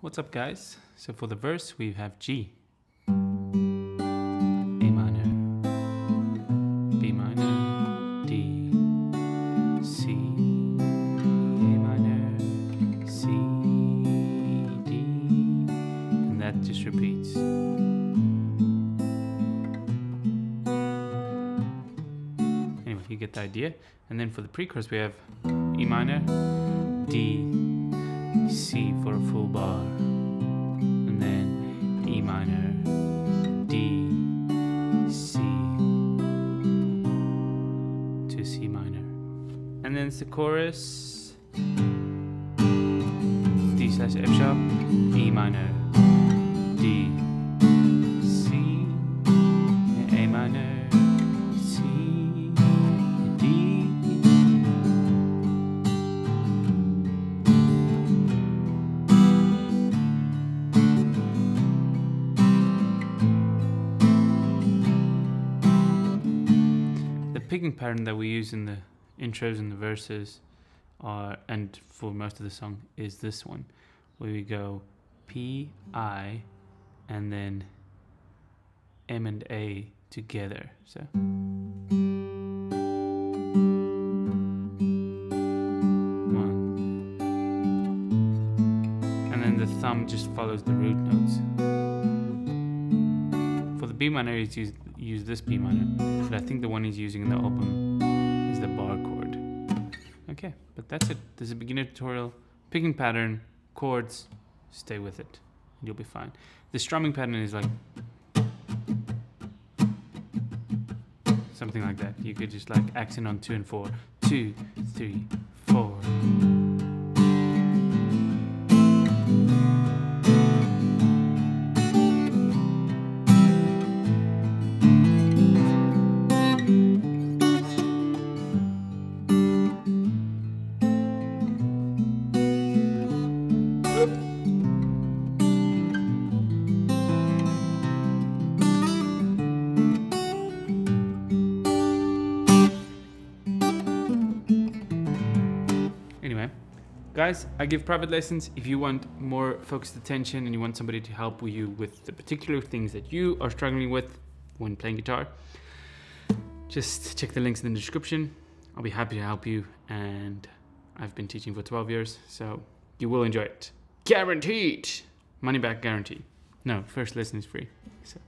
What's up, guys? So for the verse we have G, A minor, B minor, D, C, A minor, C, D, and that just repeats. Anyway, you get the idea. And then for the pre-chorus we have E minor, D, C for a full bar, and then E minor, D, C to C minor. And then it's the chorus, D slash F sharp, E minor, D, C, A minor, C, D. The picking pattern that we use in the intros and the verses and for most of the song is this one, where we go P, I, and then M and A together. So one, and then the thumb just follows the root notes. For the B minor, he's use this B minor, but I think the one he's using in the album is the bar chord. Okay, but that's it. This is a beginner tutorial. Picking pattern, chords, stay with it, and you'll be fine. The strumming pattern is like something like that. You could just like accent on 2 and 4. 2, 3, 4. Anyway, guys, I give private lessons. If you want more focused attention and you want somebody to help you with the particular things that you are struggling with when playing guitar, just check the links in the description. I'll be happy to help you, and I've been teaching for 12 years, so you will enjoy it. Guaranteed! Money back guarantee. No, first lesson is free. So.